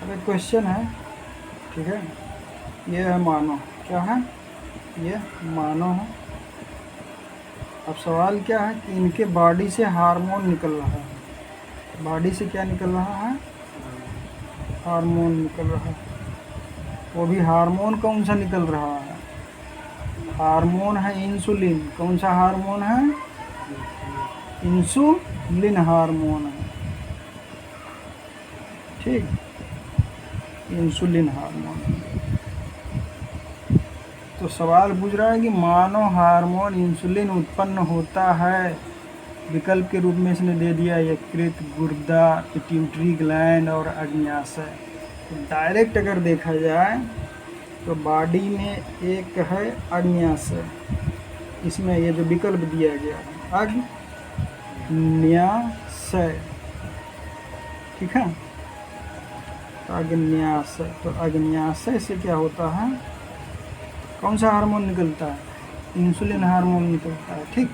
अब एक क्वेश्चन है, ठीक है, ये है मानव, क्या है ये मानव है। अब सवाल क्या है कि इनके बॉडी से हार्मोन निकल रहा है, बॉडी से क्या निकल रहा है, हार्मोन निकल रहा है। वो भी हार्मोन कौन सा निकल रहा है, हार्मोन है इंसुलिन। कौन सा हार्मोन है, इंसुलिन हार्मोन है, ठीक, इंसुलिन हार्मोन है। तो सवाल पूछ रहा है कि मानव हार्मोन इंसुलिन उत्पन्न होता है, विकल्प के रूप में इसने दे दिया यकृत, गुर्दा, पिट्यूटरी ग्लैंड और अग्न्याशय। तो डायरेक्ट अगर देखा जाए तो बॉडी में एक है अग्न्याशय, इसमें ये जो विकल्प दिया गया है अग्न्याशय, ठीक है, अग्न्याशय। तो अग्न्याशय से क्या होता है, कौन सा हार्मोन निकलता है, इंसुलिन हार्मोन निकलता है, ठीक।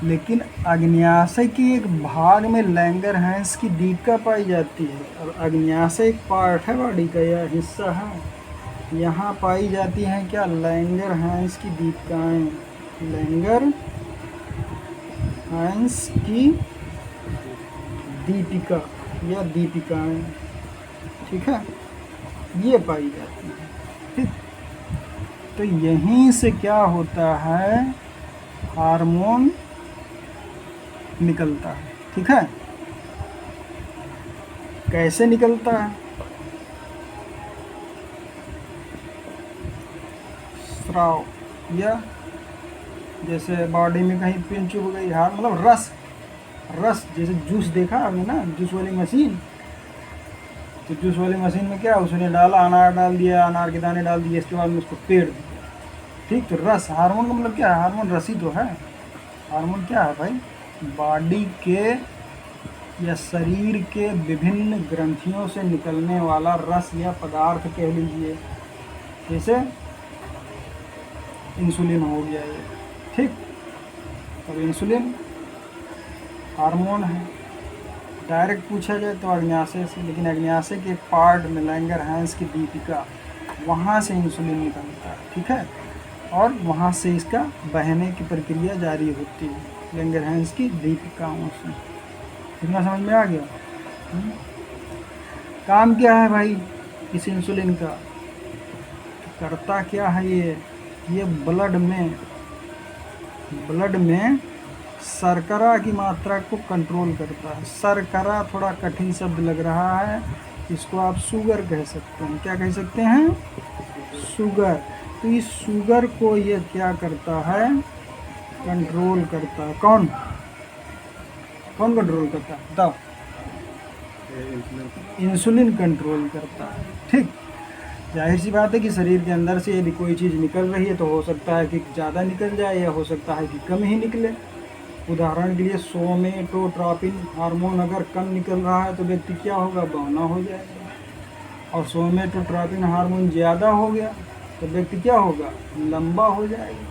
लेकिन अग्न्याशय के एक भाग में लैंगरहैंस की दीपिका पाई जाती है। और अग्न्याशय एक पार्ट है बॉडी का, यह हिस्सा है, यहाँ पाई जाती हैं क्या, लैंगरहैंस की दीपिकाएँ, लैंगरहैंस की दीपिका या दीपिकाएँ, ठीक है, ये पाई जाती है, ठीक। तो यहीं से क्या होता है, हार्मोन निकलता है, ठीक है। कैसे निकलता है, स्राव, या जैसे बॉडी में कहीं पिन चुभ गई, हाँ मतलब रस, जैसे जूस देखा आपने ना, जूस वाली मशीन। तो जूस वाली मशीन में क्या, उसने डाला, अनार डाल दिया, अनार के दाने डाल दिए, इसके बाद में उसको पेड़ दिया, ठीक। तो रस, हार्मोन का मतलब क्या है, हार्मोन रस ही तो है। हार्मोन क्या है भाई, बॉडी के या शरीर के विभिन्न ग्रंथियों से निकलने वाला रस या पदार्थ कह लीजिए, जैसे इंसुलिन हो गया ये, ठीक। अब इंसुलिन हार्मोन है, डायरेक्ट पूछा जाए तो अग्न्याशय से, लेकिन अग्न्याशय के पार्ट में लैंगरहैंस की दीपिका, वहाँ से इंसुलिन निकलता है, ठीक है, और वहाँ से इसका बहने की प्रक्रिया जारी होती है लैंगरहैंस की दीपिकाओं से। इतना समझ में आ गया। काम क्या है भाई इस इंसुलिन का, करता क्या है ये ब्लड में शर्करा की मात्रा को कंट्रोल करता है। शर्करा थोड़ा कठिन शब्द लग रहा है, इसको आप शुगर कह सकते हैं। क्या कह सकते हैं, शुगर। तो इस शुगर को ये क्या करता है, कंट्रोल करता है। कौन कंट्रोल करता है बताओ, इंसुलिन कंट्रोल करता है, ठीक। जाहिर सी बात है कि शरीर के अंदर से यदि कोई चीज़ निकल रही है तो हो सकता है कि ज़्यादा निकल जाए या हो सकता है कि कम ही निकले। उदाहरण के लिए सोमेटोट्रोपिन हार्मोन अगर कम निकल रहा है तो व्यक्ति क्या होगा, बौना हो जाएगा। और सोमेटोट्रोपिन हार्मोन ज़्यादा हो गया तो व्यक्ति क्या होगा, लंबा हो जाएगा।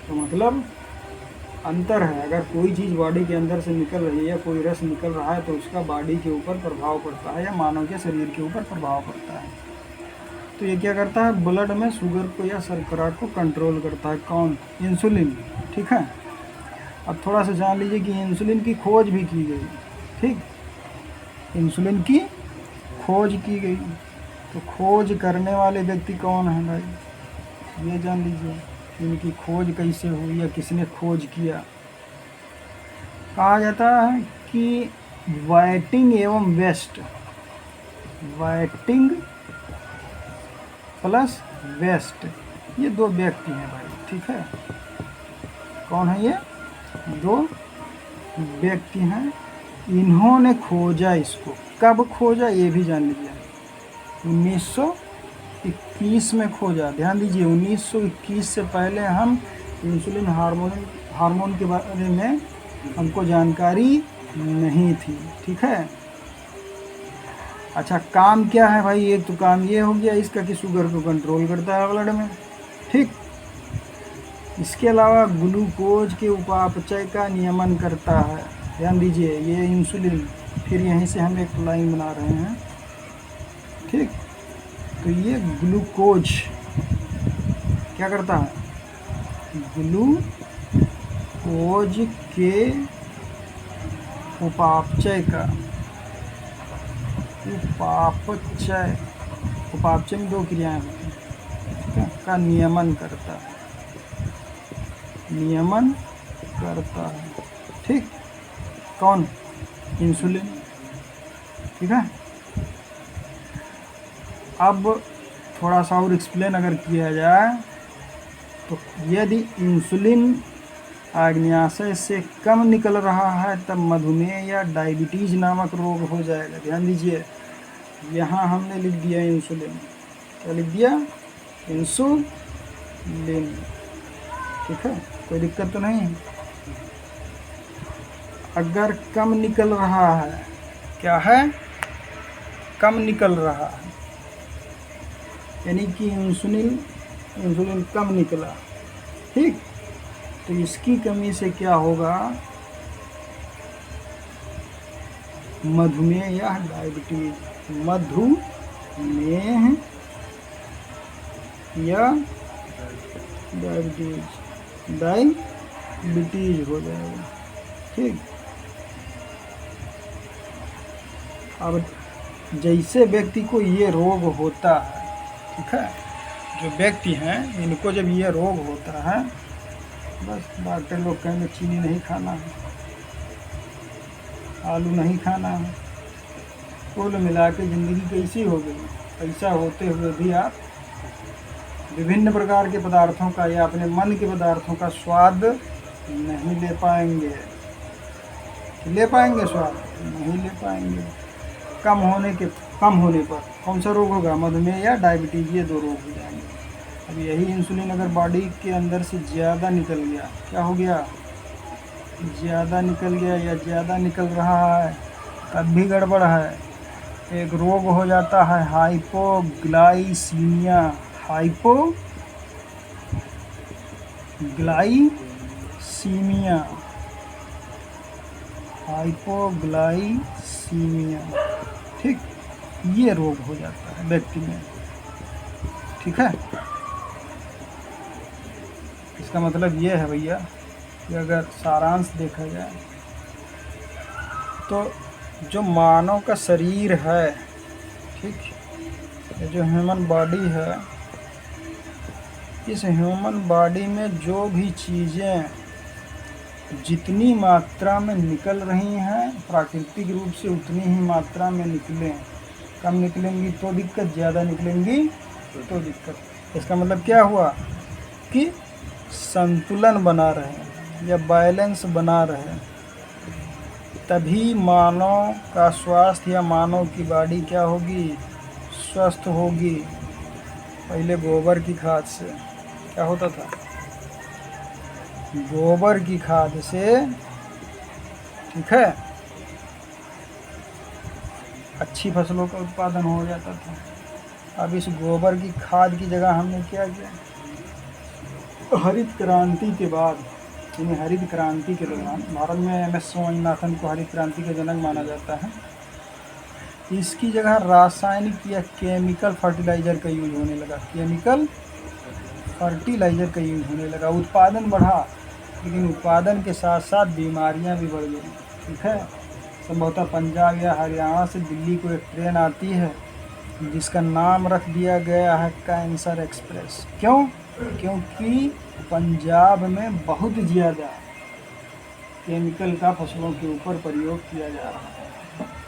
तो मतलब अंतर है, अगर कोई चीज़ बॉडी के अंदर से निकल रही है या कोई रस निकल रहा है तो उसका बॉडी के ऊपर प्रभाव पड़ता है या मानव के शरीर के ऊपर प्रभाव पड़ता है। तो ये क्या करता है, ब्लड में शुगर को या शर्करा को कंट्रोल करता है। कौन, इंसुलिन, ठीक है। अब थोड़ा सा जान लीजिए कि इंसुलिन की खोज भी की गई, ठीक, इंसुलिन की खोज की गई। तो खोज करने वाले व्यक्ति कौन है भाई, ये जान लीजिए, इनकी खोज कैसे हुई या किसने खोज किया। कहा जाता है कि वाइटिंग एवं वेस्ट, वाइटिंग प्लस वेस्ट, ये दो व्यक्ति हैं भाई, ठीक है। कौन है ये, दो व्यक्ति हैं। इन्होंने खोजा, इसको कब खोजा ये भी जान लीजिए, 1921 में खोजा। ध्यान दीजिए 1921 से पहले हम इंसुलिन हार्मोन के बारे में हमको जानकारी नहीं थी, ठीक है। अच्छा, काम क्या है भाई, एक तो काम ये हो गया इसका कि शुगर को कंट्रोल करता है ब्लड में, ठीक। इसके अलावा ग्लूकोज के उपापचय का नियमन करता है। ध्यान दीजिए ये इंसुलिन फिर यहीं से हम एक लाइन बना रहे हैं, ठीक। तो ये ग्लूकोज क्या करता है, ग्लूकोज के उपापचय में 2 क्रियाएं होती हैं, ठीक है, का नियमन करता है, ठीक। कौन, इंसुलिन, ठीक है। अब थोड़ा सा और एक्सप्लेन अगर किया जाए तो यदि इंसुलिन आग्नेयाशय से कम निकल रहा है तब मधुमेह या डायबिटीज नामक रोग हो जाएगा। ध्यान दीजिए, यहाँ हमने लिख दिया इंसुलिन, क्या लिख दिया, इंसुलिन, ठीक है, कोई दिक्कत तो नहीं है। अगर कम निकल रहा है, क्या है, कम निकल रहा है, यानी कि इंसुलिन कम निकला, ठीक। तो इसकी कमी से क्या होगा, मधुमेह या डायबिटीज, मधुमेह या डायबिटीज हो जाएगा, ठीक। अब जैसे व्यक्ति को ये रोग होता है, ठीक है, जो व्यक्ति हैं इनको जब ये रोग होता है, बस डॉक्टर लोग कहेंगे चीनी नहीं खाना है, आलू नहीं खाना है, कुल मिला के ज़िंदगी कैसी हो गई। ऐसा होते हुए भी आप विभिन्न प्रकार के पदार्थों का या अपने मन के पदार्थों का स्वाद नहीं ले पाएंगे। ले पाएंगे स्वाद? नहीं ले पाएंगे। कम होने पर कौन सा रोग होगा, मधुमेह या डायबिटीज, ये 2 रोग हो जाएंगे। अब यही इंसुलिन अगर बॉडी के अंदर से ज़्यादा निकल गया, क्या हो गया, ज़्यादा निकल गया या ज़्यादा निकल रहा है, तब भी गड़बड़ है। एक रोग हो जाता है हाइपोग्लाइसीमिया, हाइपोग्लाइसीमिया, ठीक, ये रोग हो जाता है व्यक्ति में, ठीक है। इसका मतलब ये है भैया कि अगर सारांश देखा जाए तो जो मानव का शरीर है, ठीक, ये जो ह्यूमन बॉडी है, इस ह्यूमन बॉडी में जो भी चीज़ें जितनी मात्रा में निकल रही हैं प्राकृतिक रूप से उतनी ही मात्रा में निकलें। कम निकलेंगी तो दिक्कत, ज़्यादा निकलेंगी तो दिक्कत। इसका मतलब क्या हुआ कि संतुलन बना रहे या बैलेंस बना रहे, तभी मानव का स्वास्थ्य या मानव की बॉडी क्या होगी, स्वस्थ होगी। पहले गोबर की खाद से क्या होता था, गोबर की खाद से, ठीक है, अच्छी फसलों का उत्पादन हो जाता था। अब इस गोबर की खाद की जगह हमने क्या किया, हरित क्रांति के बाद, यानी हरित क्रांति के दौरान भारत में MS स्वामीनाथन को हरित क्रांति का जनक माना जाता है। इसकी जगह रासायनिक या केमिकल फर्टिलाइज़र का यूज होने लगा, उत्पादन बढ़ा, लेकिन उत्पादन के साथ साथ बीमारियां भी बढ़ गई, ठीक है। संभवतः पंजाब या हरियाणा से दिल्ली को एक ट्रेन आती है जिसका नाम रख दिया गया है कैंसर एक्सप्रेस। क्यों? क्योंकि पंजाब में बहुत ज़्यादा केमिकल का फसलों के ऊपर प्रयोग किया जा रहा है।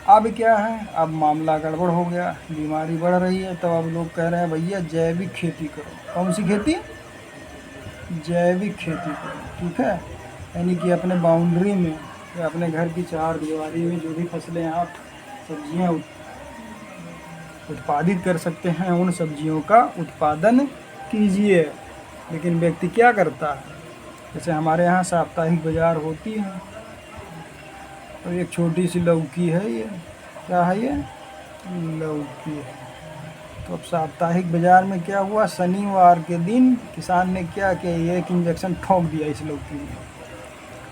अब क्या है, अब मामला गड़बड़ हो गया, बीमारी बढ़ रही है, तब अब लोग कह रहे हैं भैया जैविक खेती करो। कौन सी खेती? जैविक खेती करो, ठीक है। यानी कि अपने बाउंड्री में या अपने घर की 4 दीवारी में जो भी फसलें आप सब्जियां उत्पादित कर सकते हैं, उन सब्जियों का उत्पादन कीजिए। लेकिन व्यक्ति क्या करता है, जैसे हमारे यहाँ साप्ताहिक बाज़ार होती है, तो एक छोटी सी लौकी है, ये क्या है, ये लौकी है। तो अब साप्ताहिक बाज़ार में क्या हुआ, शनिवार के दिन किसान ने क्या किया, एक इंजेक्शन ठोक दिया इस लौकी में।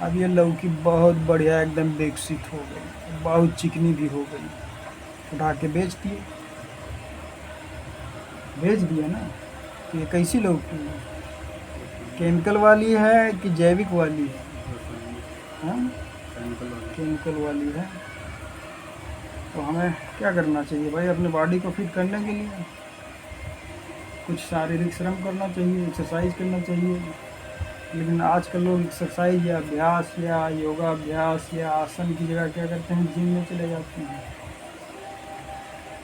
अब ये लौकी बहुत बढ़िया एकदम विकसित हो गई, बहुत चिकनी भी हो गई, उठा के बेच दिया ना। तो ये कैसी लौकी है, केमिकल वाली है कि जैविक वाली है? हाँ, केमिकल वाली है। तो हमें क्या करना चाहिए भाई, अपने बॉडी को फिट करने के लिए कुछ शारीरिक श्रम करना चाहिए, एक्सरसाइज करना चाहिए। लेकिन आजकल लोग एक्सरसाइज या अभ्यास या योगा अभ्यास या आसन की जगह क्या करते हैं, जिम में चले जाते हैं।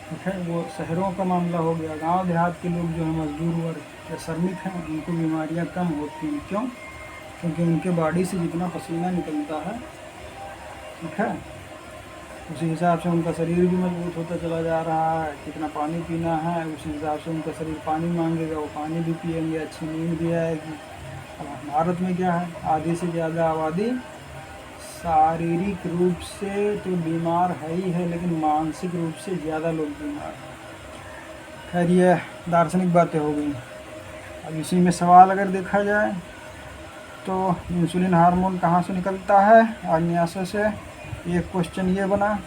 ठीक है, वो शहरों का मामला हो गया। गांव देहात के लोग जो हैं, मजदूर वर्ग या श्रमिक हैं, उनको बीमारियां कम होती हैं। क्यों? क्योंकि उनके बॉडी से जितना पसीना निकलता है, ठीक है, उसी हिसाब से उनका शरीर भी मजबूत होता चला जा रहा है। कितना पानी पीना है उसी हिसाब से उनका शरीर पानी मांगेगा, वो पानी भी पिएंगे, अच्छी नींद भी आएगी। अब भारत में क्या है, आधी से ज़्यादा आबादी शारीरिक रूप से तो बीमार है ही है, लेकिन मानसिक रूप से ज़्यादा लोग बीमार हैं। खैर, ये दार्शनिक बातें हो गई। अब इसी में सवाल अगर देखा जाए तो इंसुलिन हार्मोन कहाँ से निकलता है? आग्नेयाशय से। एक क्वेश्चन ये बना,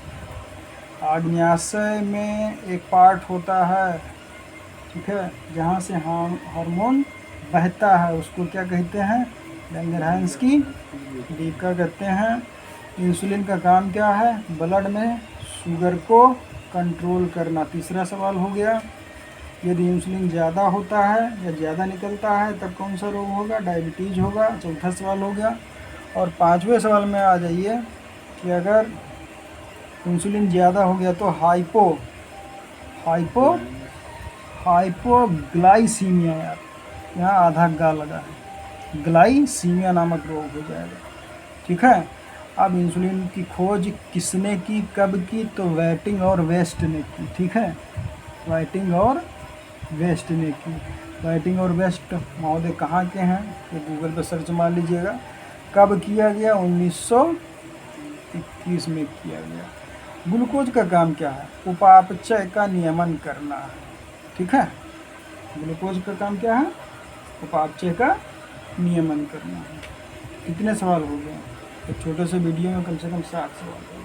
आग्नेयाशय में एक पार्ट होता है, ठीक है, जहाँ से हार्मोन बहता है, उसको क्या कहते हैं? लैंगरहैंस की रीका कहते हैं। इंसुलिन का काम क्या है? ब्लड में शुगर को कंट्रोल करना। तीसरा सवाल हो गया, यदि इंसुलिन ज़्यादा होता है या ज़्यादा निकलता है तब कौन सा रोग होगा? डायबिटीज़ होगा। चौथा सवाल हो गया। और पांचवें सवाल में आ जाइए कि अगर इंसुलिन ज़्यादा हो गया तो हाइपोग्लाइसीमिया, यार यहाँ आधा गा लगा है, ग्लाइसीमिया नामक रोग हो जाएगा। ठीक है। अब इंसुलिन की खोज किसने की, कब की? तो वाइटिंग और वेस्ट ने की। ठीक है, वाइटिंग और वेस्ट ने की। वाइटिंग और वेस्ट महोदय कहाँ के हैं? तो गूगल पर सर्च मार लीजिएगा। कब किया गया? 1921 में किया गया। ग्लूकोज का काम क्या है? उपापचय का नियमन करना है। ठीक है, ग्लूकोज का काम क्या है? उपापचय का नियमन करना है। कितने सवाल हो गए? एक छोटे से वीडियो में कम से कम 60 सवाल हो गए।